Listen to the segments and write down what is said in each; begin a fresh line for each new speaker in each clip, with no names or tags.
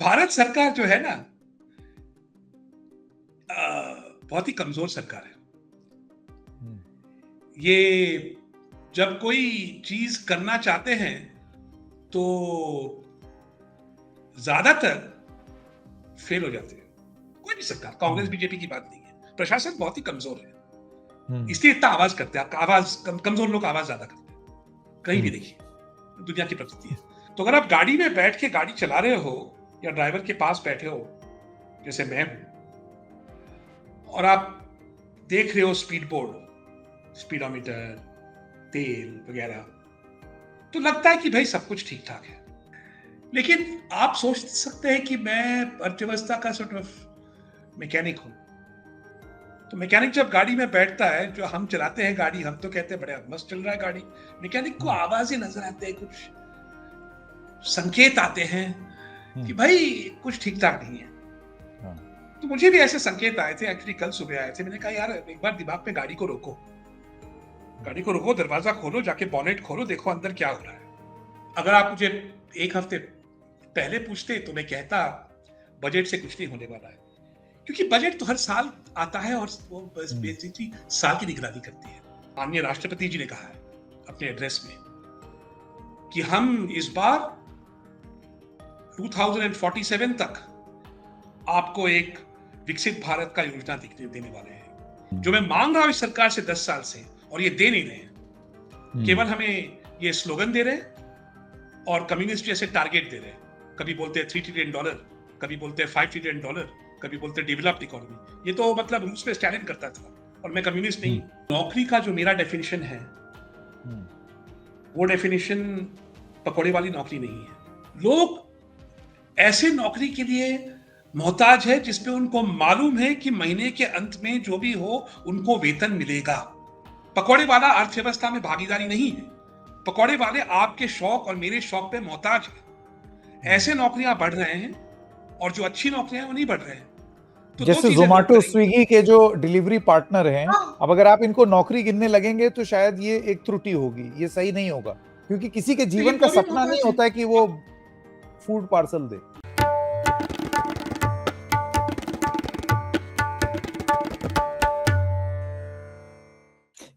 भारत सरकार जो है ना, बहुत ही कमजोर सरकार है। ये जब कोई चीज करना चाहते हैं तो ज्यादातर फेल हो जाते हैं। कोई भी सरकार, कांग्रेस बीजेपी की बात नहीं है, प्रशासन बहुत ही कमजोर है, इसलिए इतना आवाज करते हैं। आवाज कमजोर लोग आवाज ज्यादा करते हैं, कहीं भी देखिए, दुनिया की प्रकृति है। तो अगर आप गाड़ी में बैठ के गाड़ी चला रहे हो या ड्राइवर के पास बैठे हो, जैसे मैं हूं, और आप देख रहे हो स्पीड बोर्ड, स्पीडोमीटर, तेल वगैरह, तो लगता है कि भाई सब कुछ ठीक ठाक है। लेकिन आप सोच सकते हैं कि मैं अर्थव्यवस्था का सॉर्ट ऑफ मैकेनिक हूं। तो मैकेनिक जब गाड़ी में बैठता है, जो हम चलाते हैं गाड़ी, हम तो कहते हैं बड़े मस्त चल रहा है गाड़ी, मैकेनिक को आवाजें नजर आते हैं, कुछ संकेत आते हैं कि भाई कुछ ठीक ठाक नहीं है। तो मुझे भी ऐसे संकेत आए थे, एक्चुअली कल सुबह आए थे। मैंने कहा यार एक बार दिमाग में गाड़ी को रोको, गाड़ी को रोको, दरवाजा खोलो, जाके बॉनेट खोलो, देखो अंदर क्या हो रहा है। अगर आप मुझे एक हफ्ते पहले पूछते तो मैं कहता बजट से कुछ नहीं होने वाला है, क्योंकि बजट तो हर साल आता है और वो बेसिकली साल की निगरानी करती है। माननीय राष्ट्रपति जी ने कहा है अपने एड्रेस में कि हम इस बार 2047 तक आपको एक विकसित भारत का योजना देने वाले हैं। जो मैं मांग रहा हूं इस सरकार से 10 साल से, और ये दे नहीं रहे हैं, केवल हमें ये स्लोगन दे रहे हैं और कम्युनिस्ट जैसे टारगेट दे रहे हैं। कभी बोलते हैं $3 ट्रिलियन, कभी बोलते हैं $5 ट्रिलियन, कभी बोलते हैं डेवलप्ड इकोनॉमी। ये तो मतलब रूस में स्टैलिन करता था, और मैं कम्युनिस्ट नहीं। नौकरी का जो मेरा डेफिनेशन है, वो डेफिनेशन पकौड़े वाली नौकरी नहीं है। लोग ऐसे नौकरी के लिए मोहताज है जिसपे उनको मालूम है कि महीने के अंत में जो भी हो उनको वेतन मिलेगा। पकौड़े वाला अर्थव्यवस्था में भागीदारी नहीं है। पकौड़े वाले आपके शौक और मेरे शौक पे मोहताज है। ऐसे नौकरियां बढ़ रहे हैं, और जो अच्छी नौकरियां वो नहीं बढ़ रहे हैं। तो
जैसे जोमेटो, स्विगी के जो डिलीवरी पार्टनर हैं, अब अगर आप इनको नौकरी गिनने लगेंगे तो शायद ये एक त्रुटि होगी, ये सही नहीं होगा, क्योंकि किसी के जीवन का सपना नहीं होता है कि वो फूड पार्सल दे।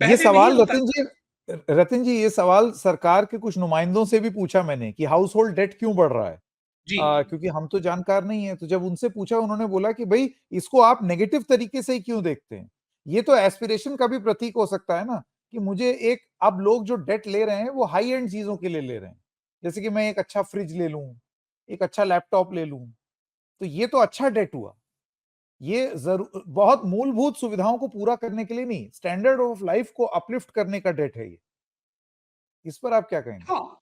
ये सवाल रतन जी, ये सवाल सरकार के कुछ नुमाइंदों से भी पूछा मैंने कि हाउस होल्ड डेट क्यों बढ़ रहा है, क्योंकि हम तो जानकार नहीं है। तो जब उनसे पूछा, उन्होंने बोला कि भाई इसको आप नेगेटिव तरीके से ही क्यों देखते हैं, ये तो एस्पिरेशन का भी प्रतीक हो सकता है ना, कि मुझे एक, अब लोग जो डेट ले रहे हैं वो हाई एंड चीजों के लिए ले रहे हैं, जैसे कि मैं एक अच्छा फ्रिज ले लूं, एक अच्छा लैपटॉप ले लूं, तो ये तो अच्छा डेट हुआ। ये जरूर बहुत मूलभूत सुविधाओं को पूरा करने के लिए नहीं, स्टैंडर्ड ऑफ लाइफ को अपलिफ्ट करने का डेट है ये। इस पर आप क्या कहेंगे?
हाँ,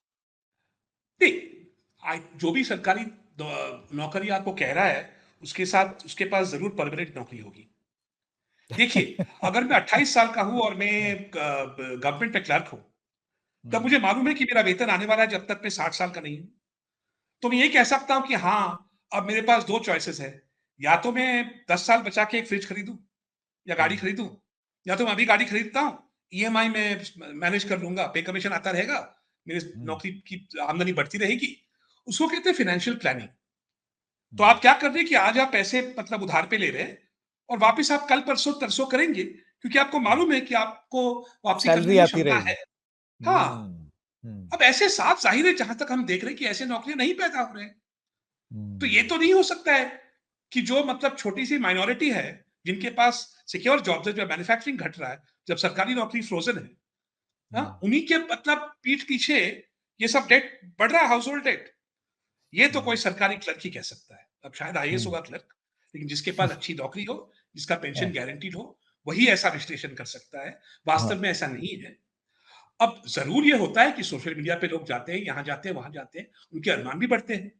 जो भी सरकारी नौकरी आपको कह रहा है, उसके साथ उसके पास जरूर परमानेंट नौकरी होगी। देखिए, अगर मैं 28 साल का हूं और मैं गवर्नमेंट में क्लर्क हूं, तब मुझे मालूम है कि मेरा वेतन आने वाला है जब तक मैं 60 साल का नहीं हूं। तो मैं ये कह सकता हूं कि हाँ, अब मेरे पास 2 चॉइसेस है, या तो मैं 10 साल बचा के एक फ्रिज खरीदूं या गाड़ी खरीदूं, या तो मैं अभी गाड़ी खरीदता हूं, ईएमआई में मैनेज कर लूंगा, पे कमीशन आता रहेगा, मेरी नौकरी की आमदनी बढ़ती रहेगी। उसको कहते हैं फाइनेंशियल प्लानिंग। तो आप क्या कर रहे हैं कि आज आप पैसे मतलब उधार पे ले रहे हैं, और वापस आप कल परसों तरसों करेंगे, क्योंकि आपको मालूम है कि आपको वापसी करने की क्षमता है। हाँ, अब ऐसे साफ जाहिर है, जहां तक हम देख रहे हैं कि ऐसे नौकरियां नहीं पैदा हो रहे हैं। तो ये तो नहीं हो सकता है कि जो मतलब छोटी सी माइनॉरिटी है जिनके पास सिक्योर जॉब्स है, जब मैन्युफैक्चरिंग घट रहा है, जब सरकारी नौकरी फ्रोजन है, उन्हीं के मतलब पीठ पीछे ये सब डेट बढ़ रहा है, हाउस होल्ड डेट। ये तो कोई सरकारी क्लर्क ही कह सकता है। अब शायद आईएएस होगा क्लर्क, लेकिन जिसके पास अच्छी नौकरी हो, जिसका पेंशन गारंटीड हो, वही ऐसा विश्लेषण कर सकता है। वास्तव में ऐसा नहीं है। अब जरूर ये होता है कि सोशल मीडिया पे लोग जाते हैं, यहाँ जाते हैं, वहां जाते हैं, उनके अरमान भी बढ़ते हैं,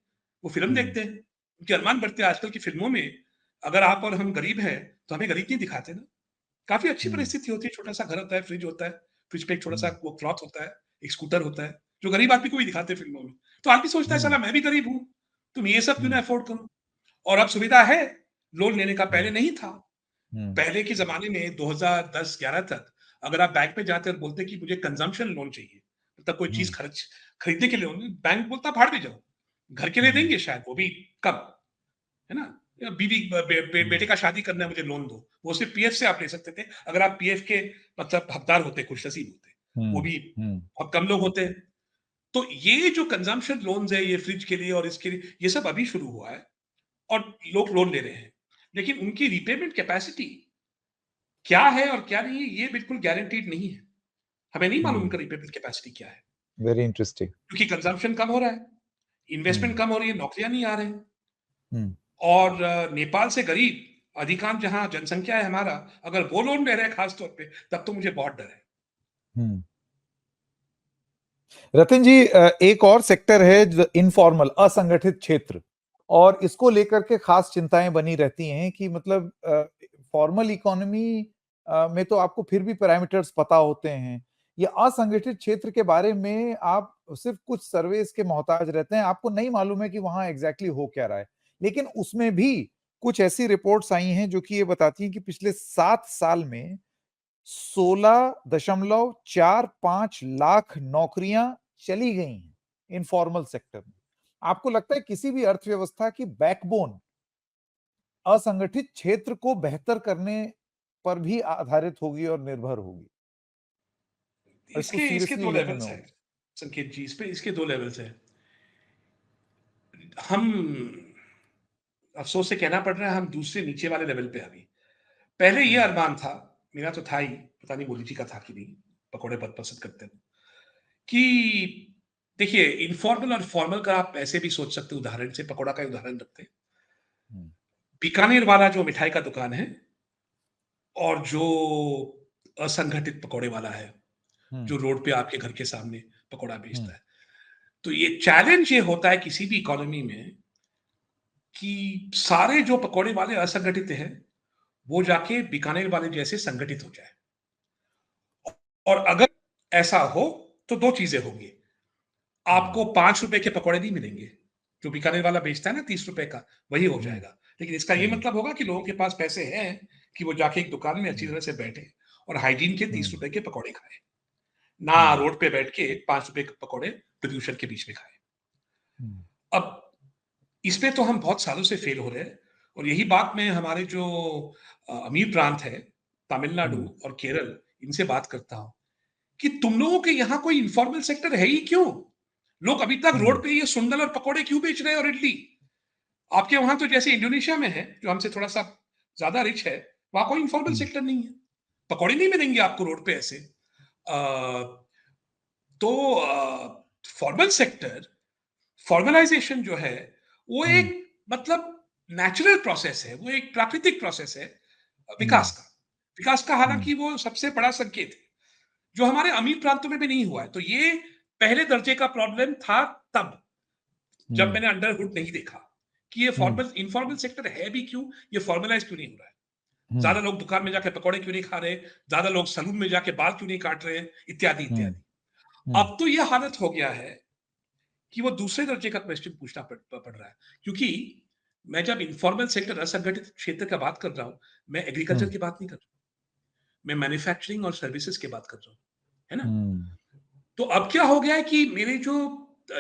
वो फिल्म देखते हैं, उनके अरमान बढ़ते हैं। आजकल की फिल्मों में अगर आप और हम गरीब हैं तो हमें गरीब नहीं दिखाते ना, काफी अच्छी परिस्थिति होती है, छोटा सा घर होता है, फ्रिज होता है, फ्रिज पे एक छोटा सा वो क्लॉथ होता है, एक स्कूटर होता है, जो गरीब आदमी को भी दिखाते हैं फिल्मों में। तो आदमी सोचता है साला मैं भी गरीब हूं, तुम ये सब क्यों ना अफोर्ड करूं। और अब सुविधा है, लोन लेने का पहले नहीं था। पहले के जमाने में 2010-11 तक अगर आप बैंक में जाते और बोलते कि मुझे कंजम्पशन लोन चाहिए, मतलब कोई चीज खरीदने के लिए, बैंक बोलता भाड़ में जाओ, घर के लिए देंगे शायद, वो भी कब, है ना? बीवी बेटे का शादी करना है, मुझे लोन दो, वो सिर्फ पीएफ से आप ले सकते थे, अगर आप पीएफ के मतलब हकदार होते, खुशनसीब होते, वो भी बहुत कम लोग होते हैं। तो ये जो कंजम्पशन लोन्स है, ये फ्रिज के लिए और इसके लिए, ये सब अभी शुरू हुआ है और लोग लोन ले रहे हैं, लेकिन उनकी रीपेमेंट कैपेसिटी क्या है और क्या नहीं है, ये बिल्कुल गारंटीड नहीं है। हमें नहीं मालूम उनका रीपेमेंट कैपेसिटी क्या है।
Very interesting.
क्योंकि कंजम्पशन कम हो रहा है, इन्वेस्टमेंट कम हो रही है, नौकरियां नहीं आ रहे हैं।
हम्म
और नेपाल से गरीब अधिकांश जहां जनसंख्या है हमारा, अगर वो लोन ले रहे हैं खास तौर पे, तब तो मुझे बहुत डर है।
रतिन जी, एक और सेक्टर है इनफॉर्मल, असंगठित क्षेत्र, और इसको लेकर के खास चिंताएं बनी रहती हैं कि मतलब फॉर्मल इकोनॉमी में तो आपको फिर भी पैरामीटर्स पता होते हैं, ये असंगठित क्षेत्र के बारे में आप सिर्फ कुछ सर्वेस के मोहताज रहते हैं, आपको नहीं मालूम है कि वहां एग्जैक्टली हो क्या रहा है। लेकिन उसमें भी कुछ ऐसी रिपोर्ट्स आई हैं जो कि ये बताती हैं कि पिछले 7 साल में 16.45 लाख नौकरियां चली गई हैं इनफॉर्मल सेक्टर में। आपको लगता है किसी भी अर्थव्यवस्था की बैकबोन असंगठित क्षेत्र को बेहतर करने पर भी आधारित होगी और निर्भर होगी? इसको
इसके इसके
सीरियसली
दो
लेने
लेवल्स
में
हैं संकेत जी, इस पे इसके दो लेवल्स हैं। हम अफसोस से कहना पड़ रहा है, हम दूसरे नीचे वाले लेवल पे अभी। पहले ये अरमान था, मेरा तो था ही, पता नहीं मोदी जी का था कि नहीं, पकौड़े बहुत पसंद करते हैं, कि देखिए इनफॉर्मल और फॉर्मल का आप ऐसे भी सोच सकते, उदाहरण से पकौड़ा का उदाहरण रखते हैं। बीकानेर वाला जो मिठाई का दुकान है और जो असंगठित पकौड़े वाला है, जो रोड पे आपके घर के सामने पकौड़ा बेचता है, तो ये चैलेंज ये होता है किसी भी इकोनॉमी में कि सारे जो पकौड़े वाले असंगठित हैं, वो जाके बीकानेर वाले जैसे संगठित हो जाए। और अगर ऐसा हो तो दो चीजें होंगी, आपको 5 रुपए के पकौड़े नहीं मिलेंगे, जो बीकानेर वाला बेचता है ना 30 रुपए का, वही हो जाएगा। लेकिन इसका ये मतलब होगा कि लोगों के पास पैसे हैं कि वो जाके एक दुकान में अच्छी तरह से बैठे और हाइजीन के 30 रुपए के पकौड़े खाए, ना रोड पे बैठ के 5 रुपए के पकौड़े प्रदूषण के बीच में खाए। अब इसमें तो हम बहुत सालों से फेल हो रहे हैं, और यही बात मैं हमारे जो अमीर प्रांत है, तमिलनाडु और केरल, इनसे बात करता हूं कि तुम लोगों के यहाँ कोई इनफॉर्मल सेक्टर है ही क्यों? लोग अभी तक रोड पे ये सुंदल और पकौड़े क्यों बेच रहे हैं और इडली? आपके वहां तो जैसे इंडोनेशिया में है, जो हमसे थोड़ा सा ज्यादा रिच है, वहां कोई इनफॉर्मल सेक्टर नहीं है, पकौड़े नहीं मिलेंगे आपको रोड पे ऐसे। तो फॉर्मल सेक्टर, फॉर्मलाइजेशन जो है, वो एक मतलब नेचुरल प्रोसेस है, वो एक प्राकृतिक प्रोसेस है विकास का हालांकि वो सबसे बड़ा संकेत है, जो हमारे अमीर प्रांतों में भी नहीं हुआ है। तो ये पहले दर्जे का प्रॉब्लम था तब, जब मैंने अंडरहुड नहीं देखा कि ये फॉर्मल इनफॉर्मल सेक्टर है भी क्यों, ये फॉर्मलाइज क्यों नहीं हो रहा है, ज्यादा लोग दुकान में जाके पकौड़े क्यों नहीं खा रहे, ज्यादा लोग सलून में जाके बाल क्यों नहीं काट रहे, इत्यादि इत्यादि। अब तो ये हालत हो गया है कि वो दूसरे दर्जे का क्वेश्चन पूछना पड़ रहा है, क्योंकि मैं जब इनफॉर्मल सेक्टर, असंगठित क्षेत्र का बात कर रहा हूं, मैं एग्रीकल्चर की बात नहीं कर रहा, मैं मैन्युफैक्चरिंग और सर्विसेज की बात कर रहा हूं, है ना? तो अब क्या हो गया है कि मेरे जो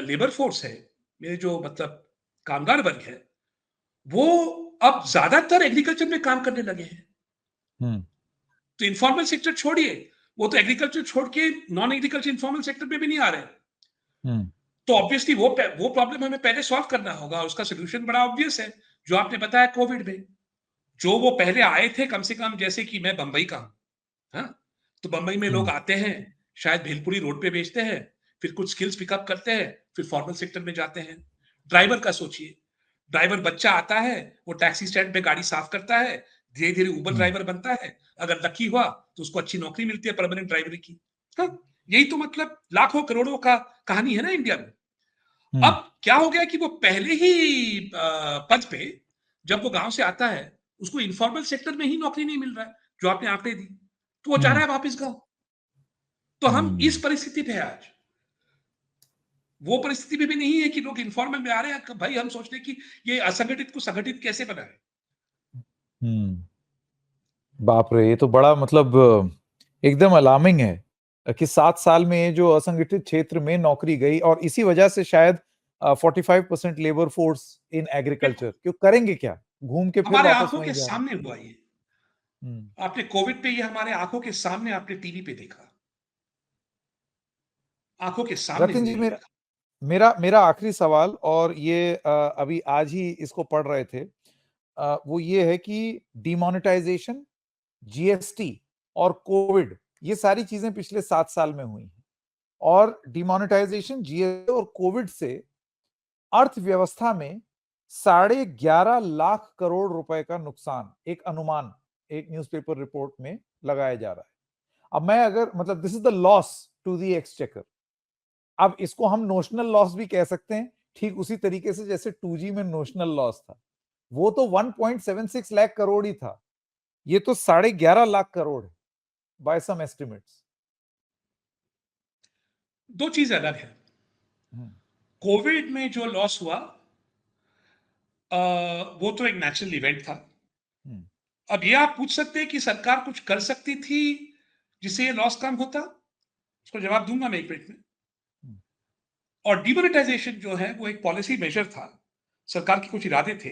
लेबर फोर्स है, मेरे जो मतलब कामगार वर्ग है, वो अब ज्यादातर एग्रीकल्चर में काम करने लगे हैं। तो इनफॉर्मल सेक्टर छोड़िए, वो तो एग्रीकल्चर छोड़ के नॉन एग्रीकल्चर इनफॉर्मल सेक्टर में भी नहीं आ रहे। तो ऑब्वियसली वो प्रॉब्लम हमें पहले सॉल्व करना होगा, उसका सोल्यूशन बड़ा ऑब्वियस है, जो आपने बताया कोविड में। जो वो पहले आए थे, कम से कम जैसे कि मैं बंबई का हूं, हाँ? तो बंबई में लोग आते हैं, शायद भेलपुरी रोड पे बेचते हैं, फिर कुछ स्किल्स पिकअप करते हैं, फिर फॉर्मल सेक्टर में जाते हैं। ड्राइवर का सोचिए, ड्राइवर बच्चा आता है, वो टैक्सी स्टैंड पे गाड़ी साफ करता है, धीरे धीरे उबर ड्राइवर बनता है, अगर लकी हुआ तो उसको अच्छी नौकरी मिलती है परमानेंट ड्राइवरी की। हाँ? यही तो मतलब लाखों करोड़ों का कहानी है ना इंडिया में। अब क्या हो गया कि वो पहले ही पद पे, जब वो गांव से आता है, उसको इनफॉर्मल सेक्टर में ही नौकरी नहीं मिल रहा है, जो आपने आंकड़े दी, तो वो जा रहा है वापस गांव। तो हम इस परिस्थिति पे आज, वो परिस्थिति में भी नहीं है कि लोग इनफॉर्मल में आ रहे हैं। भाई हम सोचते हैं कि ये असंगठित को संगठित कैसे बनाए।
बाप रे, ये तो बड़ा मतलब एकदम अलार्मिंग है कि 7 साल में जो असंगठित क्षेत्र में नौकरी गई, और इसी वजह से शायद 45% लेबर फोर्स इन एग्रीकल्चर, क्यों करेंगे क्या? घूम के फिर
हमारे
वापस
आंखों
वहीं
के
जा रहे
सामने हुआ ये।
हैं।
आपने कोविड पे ये हमारे आंखों के सामने आपने टीवी पे देखा, आंखों के सामने
रतिन
हमने
जी,
ये
मेरा
देखा।
मेरा मेरा आखिरी सवाल, और ये अभी आज ही इसको पढ़ रहे थे, वो ये है कि डिमोनेटाइजेशन, जीएसटी और कोविड, ये सारी चीजें पिछले 7 साल में हुई हैं, और डिमोनेटाइजेशन, जीएसटी और कोविड से अर्थव्यवस्था में 11.5 लाख करोड़ रुपए का नुकसान, एक अनुमान, एक न्यूज़पेपर रिपोर्ट में लगाया जा रहा है। अब मैं अगर, मतलब, this is the loss to the exchequer. अब इसको हम नोशनल लॉस भी कह सकते हैं, ठीक उसी तरीके से जैसे 2G में नोशनल लॉस था, वो तो 1.76 लाख करोड़ ही था, ये तो 11.5 लाख करोड़ है बाय सम एस्टिमेट्स।
दो चीज अलग है। कोविड में जो लॉस हुआ वो तो एक नेचुरल इवेंट था। अब ये आप पूछ सकते हैं कि सरकार कुछ कर सकती थी जिससे ये लॉस कम होता, उसको जवाब दूंगा मैं एक मिनट में। और डिमोनेटाइजेशन जो है वो एक पॉलिसी मेजर था, सरकार के कुछ इरादे थे,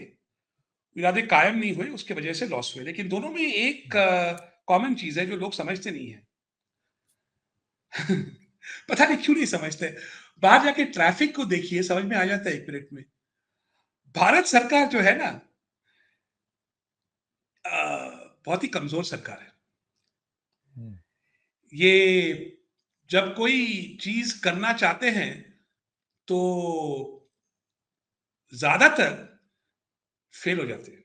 इरादे कायम नहीं हुए, उसके वजह से लॉस हुए। लेकिन दोनों में एक कॉमन चीज है जो लोग समझते नहीं है। पता नहीं क्यों नहीं समझते। बाहर जाके ट्रैफिक को देखिए, समझ में आ जाता है एक मिनट में। भारत सरकार जो है ना, बहुत ही कमजोर सरकार है। ये जब कोई चीज करना चाहते हैं तो ज्यादातर फेल हो जाते हैं।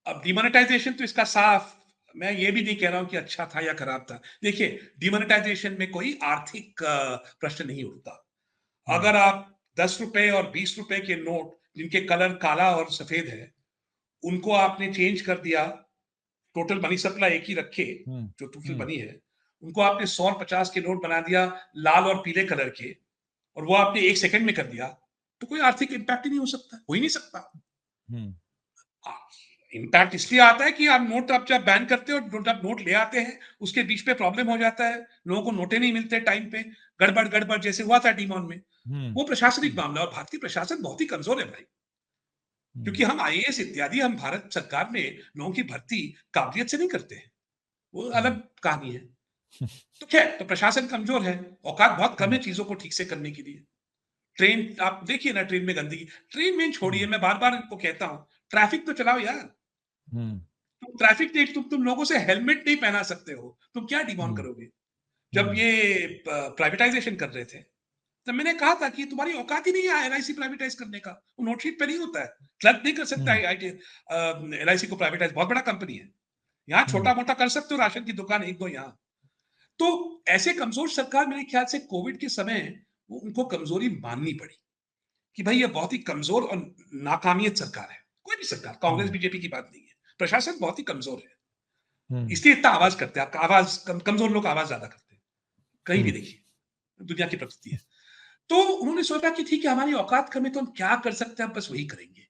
अब डिमोनेटाइजेशन तो इसका साफ, मैं ये भी नहीं कह रहा हूं कि अच्छा था या खराब था। देखिए, डिमोनेटाइजेशन में कोई आर्थिक प्रश्न नहीं उठता। अगर आप 10 रुपए और 20 रुपए के नोट जिनके कलर काला और सफेद है, उनको आपने चेंज कर दिया, टोटल मनी सप्लाई एक ही रखे, जो टोटल मनी है, उनको आपने 100 और 50 के नोट बना दिया लाल और पीले कलर के, और वो आपने 1 सेकंड में कर दिया, तो कोई आर्थिक इंपैक्ट ही नहीं हो सकता, हो ही नहीं सकता। इंपैक्ट इसलिए आता है कि आप नोट, आप जब बैन करते हो, जब नोट ले आते हैं उसके बीच पे प्रॉब्लम हो जाता है, लोगों को नोटे नहीं मिलते टाइम पे, गड़बड़ गड़बड़ जैसे हुआ था डीमॉन में। वो प्रशासनिक मामला, और भारतीय प्रशासन बहुत ही कमजोर है भाई, क्योंकि हम आईएएस इत्यादि, हम भारत सरकार में लोगों की भर्ती काबिलियत से नहीं करते हैं, वो अलग कहानी है। तो खैर, तो प्रशासन कमजोर है, औकात बहुत कम है चीजों को ठीक से करने के लिए। ट्रेन आप देखिए ना, ट्रेन में गंदगी, ट्रेन में छोड़िए, मैं बार बार इनको कहता हूं, ट्रैफिक तो चलाओ यार। तुम ट्रैफिक देख, तुम लोगों से हेलमेट नहीं पहना सकते हो, तुम क्या डिमांड करोगे? जब ये प्राइवेटाइजेशन कर रहे थे, तब मैंने कहा था कि तुम्हारी औकात ही नहीं है एलआईसी प्राइवेटाइज करने का, वो नोटशीट पे नहीं होता है, क्लर्क नहीं कर सकता है एलआईसी को प्राइवेटाइज, बहुत बड़ा कंपनी है। यहाँ छोटा मोटा कर सकते हो, राशन की दुकान एक दो यहाँ। तो ऐसे कमजोर सरकार, मेरे ख्याल से कोविड के समय वो उनको कमजोरी माननी पड़ी कि भाई ये बहुत ही कमजोर और नाकामियत सरकार है। कोई भी सरकार, कांग्रेस बीजेपी की बात नहीं है, प्रशासन बहुत ही कमजोर है, इसलिए इतना आवाज करते हैं। आपका आवाज कमजोर लोग आवाज ज्यादा करते हैं, कहीं भी देखिए, दुनिया की प्रकृति है। तो उन्होंने सोचा कि ठीक है, हमारी औकात कम है तो हम क्या कर सकते हैं, बस वही करेंगे।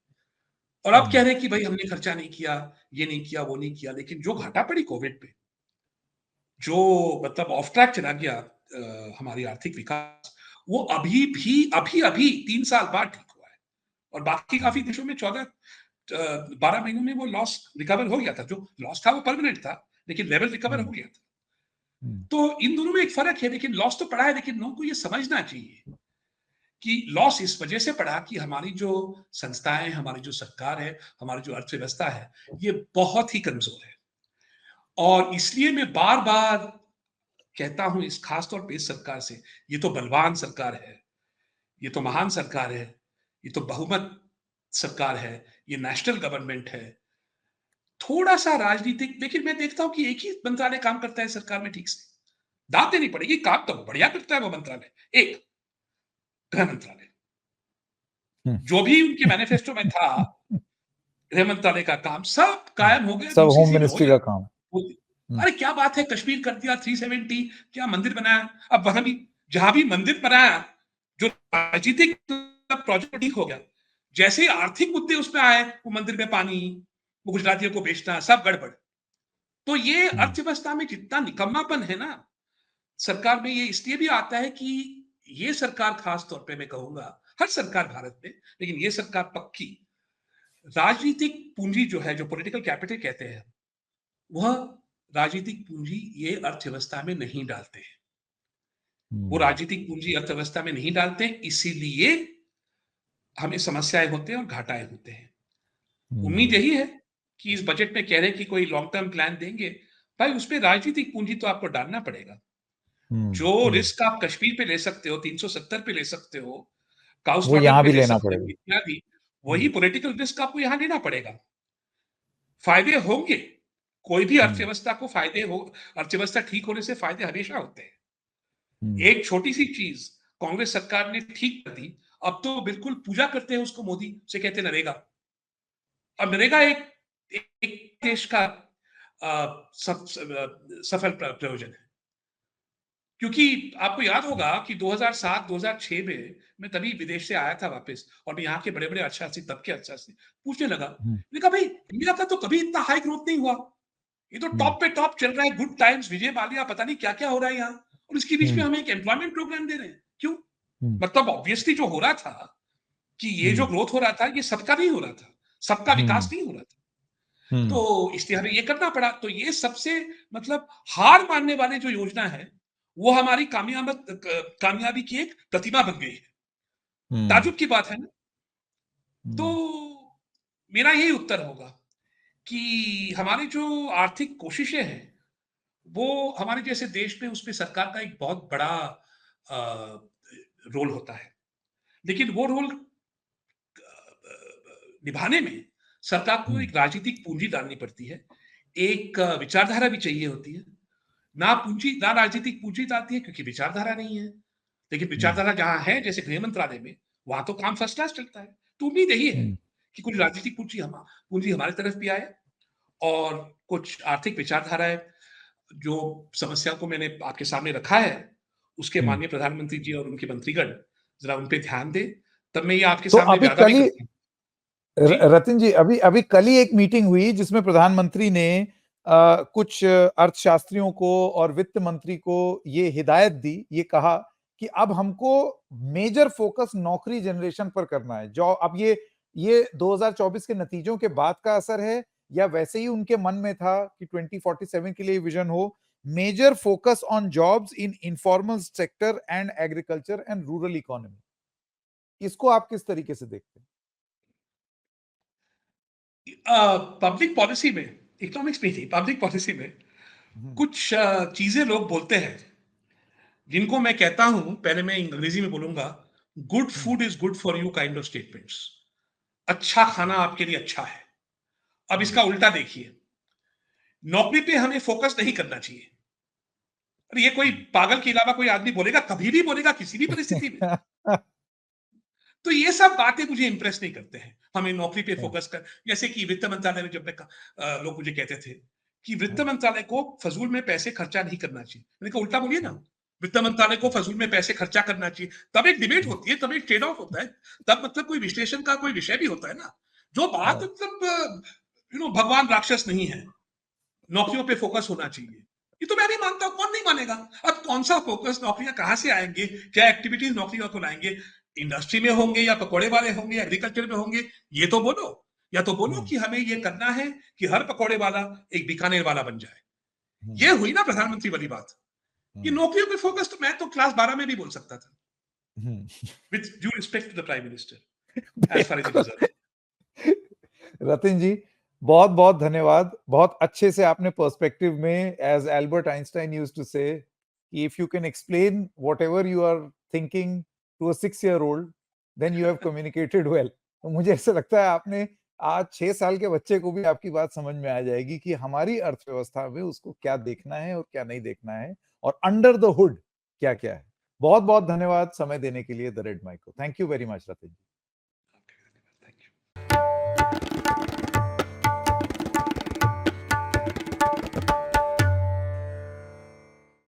और अब कह रहे हैं कि भाई हमने खर्चा नहीं किया, ये नहीं किया, वो नहीं किया। लेकिन जो घाटा पड़ी कोविड पे, जो मतलब ऑफ ट्रैक चला गया हमारी आर्थिक विकास, वो अभी अभी 3 साल बाद ठीक हुआ है। और बाकी काफी देशों में 12 महीनों में वो लॉस रिकवर हो गया था। जो लॉस था वो परमानेंट था, लेकिन लेवल रिकवर हो गया था। तो इन दोनों में एक फर्क है, लेकिन लॉस तो पड़ा है। लेकिन लोगों को ये समझना चाहिए कि लॉस इस वजह से पड़ा कि हमारी जो संस्थाएं, हमारी जो सरकार है, हमारी जो अर्थव्यवस्था है, ये बहुत ही कमजोर है। और इसलिए मैं बार बार कहता हूं इस खासतौर पे इस सरकार से, ये तो बलवान सरकार है, ये तो महान सरकार है, ये तो बहुमत सरकार है, ये नेशनल गवर्नमेंट है। थोड़ा सा राजनीतिक, लेकिन मैं देखता हूं कि एक ही मंत्रालय काम करता है सरकार में ठीक से, दाद देनी पड़ेगी, काम तो बढ़िया करता है वो मंत्रालय, एक गृह मंत्रालय। जो भी उनके मैनिफेस्टो में था गृह मंत्रालय का काम, सब कायम हो गया,
सब होम
यूसीसी में हो
मिनिस्ट्री का काम।
जाए। अरे क्या बात है, कश्मीर कर दिया 370, क्या मंदिर बनाया। अब वहां भी, जहां भी मंदिर बनाया, जो राजनीतिक प्रोजेक्ट ठीक हो गया, जैसे ही आर्थिक मुद्दे उसमें आए, वो मंदिर में पानी, वो गुजरातियों को बेचना, सब गड़बड़। तो ये अर्थव्यवस्था में जितना निकम्मापन है ना सरकार में, ये इसलिए भी आता है कि ये सरकार खास तौर पे मैं कहूंगा, हर सरकार भारत में, लेकिन ये सरकार पक्की, राजनीतिक पूंजी जो है, जो पॉलिटिकल कैपिटल कहते हैं, वह राजनीतिक पूंजी ये अर्थव्यवस्था में नहीं डालते हैं। वो राजनीतिक पूंजी अर्थव्यवस्था में नहीं डालते, इसीलिए हमें समस्याएं होते हैं और घाटाएं होते हैं। उम्मीद यही है कि इस बजट में कह रहे हैं कि कोई लॉन्ग टर्म प्लान देंगे, भाई उस पर राजनीतिक पूंजी तो आपको डालना पड़ेगा। जो रिस्क आप कश्मीर पे ले सकते हो, 370 पे ले सकते हो, काउस
वो
वाटर
यहां
पे
भी
ले
लेना
सकते हो
पड़ेगा।
इत्यादि, वही पॉलिटिकल रिस्क आपको यहां लेना पड़ेगा। फायदे होंगे, कोई भी अर्थव्यवस्था को फायदे हो, अर्थव्यवस्था ठीक होने से फायदे हमेशा होते हैं। एक छोटी सी चीज कांग्रेस सरकार ने ठीक कर दी, अब तो बिल्कुल पूजा करते हैं उसको, मोदी से कहते नरेगा। अब नरेगा एक देश का सफल प्रयोजन है, क्योंकि आपको याद होगा कि 2007-2006 में मैं तभी विदेश से आया था वापस, और मैं यहाँ के बड़े बड़े अर्थशास्त्री, तब के अर्थशास्त्री पूछने लगा, मैंने कहा भाई इंडिया का तो कभी इतना हाई ग्रोथ नहीं हुआ, ये तो टॉप पे टॉप चल रहा है, गुड टाइम्स, विजय माल्या, पता नहीं क्या क्या हो रहा है यहाँ, और इसके बीच में हमें एक एम्प्लॉयमेंट प्रोग्राम दे रहे हैं, क्यों? मतलब ऑब्वियसली जो हो रहा था कि ये जो ग्रोथ हो रहा था, ये सबका नहीं हो रहा था, सबका विकास नहीं हो रहा था, तो इसलिए हमें ये करना पड़ा। तो ये सबसे मतलब हार मानने वाले जो योजना है, वो हमारी कामयाबी की एक प्रतिमा बन गई है। ताजुब की बात है ना। तो मेरा यही उत्तर होगा कि हमारी जो आर्थिक कोशिशें हैं, वो हमारे जैसे देश में, उसमें सरकार का एक बहुत बड़ा रोल होता है, लेकिन वो रोल निभाने में सरकार को एक राजनीतिक पूंजी डालनी पड़ती है, एक विचारधारा भी चाहिए होती है। ना राजनीतिक पूंजी डालती है क्योंकि विचारधारा नहीं है, लेकिन विचारधारा जहां है, जैसे गृह मंत्रालय में, वहां तो काम फर्स्ट क्लास चलता है। तो उम्मीद यही है कि कुछ राजनीतिक पूंजी हमारी तरफ भी आए, और कुछ आर्थिक विचारधाराएं, जो समस्या को मैंने आपके सामने रखा है, उसके माननीय प्रधानमंत्री जी और उनके मंत्रीगण जरा उन पे ध्यान दें, तब मैं ये आपके
तो
सामने
अभी
वादा भी करता हूं।
रतिन जी, अभी कल ही एक मीटिंग हुई जिसमें प्रधानमंत्री ने कुछ अर्थशास्त्रियों को और वित्त मंत्री को ये हिदायत दी, ये कहा कि अब हमको मेजर फोकस नौकरी जनरेशन पर करना है। जो अब ये 2024 के नतीजों के बाद का असर है, या वैसे ही उनके मन में था कि 2047 के लिए विजन हो, major focus on jobs in informal sector and agriculture and rural economy. इसको आप किस तरीके से देखते हैं?
पब्लिक पॉलिसी में, इकोनॉमिक्स में नहीं, पब्लिक पॉलिसी में कुछ चीजें लोग बोलते हैं, जिनको मैं कहता हूं, पहले मैं अंग्रेजी में बोलूंगा, good food is good for you kind of statements. अच्छा खाना आपके लिए अच्छा है। अब इसका उल्टा देखिए, नौकरी पे हमें फोकस नहीं करना चाहिए। अरे ये कोई पागल के अलावा कोई आदमी बोलेगा? कभी भी बोलेगा, किसी भी परिस्थिति में। तो ये सब बातें मुझे इंप्रेस नहीं करते हैं। हमें नौकरी पे फोकस कर, जैसे कि वित्त मंत्रालय में जब मैं लोग मुझे कहते थे कि वित्त मंत्रालय को फजूल में पैसे खर्चा नहीं करना चाहिए, मैंने कहा उल्टा बोलिए ना, वित्त मंत्रालय को फजूल में पैसे खर्चा करना चाहिए, तब एक डिबेट होती है, तब एक ट्रेड ऑफ होता है, तब मतलब कोई विश्लेषण का कोई विषय भी होता है ना। जो बात मतलब भगवान राक्षस नहीं है, नौकरियों पे फोकस होना चाहिए, ये तो मैं नहीं मानता, कौन नहीं मानेगा। अब कौन सा फोकस, नौकरियां कहां से आएंगे, क्या एक्टिविटीज नौकरियों को लाएंगे, इंडस्ट्री में होंगे या पकौड़े वाले होंगे, एग्रीकल्चर में होंगे, ये तो बोलो। या तो बोलो कि हमें ये करना है कि हर पकौड़े वाला एक बीकानेर वाला बन जाए। ये हुई ना प्रधानमंत्री वाली बात। ये नौकरियों पे फोकस तो मैं तो क्लास 12 में भी बोल सकता था, with due respect to the prime minister, as far as it is.
Ratin ji, बहुत बहुत धन्यवाद। बहुत अच्छे से आपने पर्सपेक्टिव में, as Albert Einstein used to say, if you can explain whatever you are thinking to a 6-year-old, then you have communicated well. तो मुझे ऐसा लगता है आपने आज 6 साल के बच्चे को भी आपकी बात समझ में आ जाएगी कि हमारी अर्थव्यवस्था में उसको क्या देखना है और क्या नहीं देखना है, और अंडर द हुड क्या क्या है। बहुत बहुत धन्यवाद समय देने के लिए द रेड माइक को। Thank you very much Ratin ji.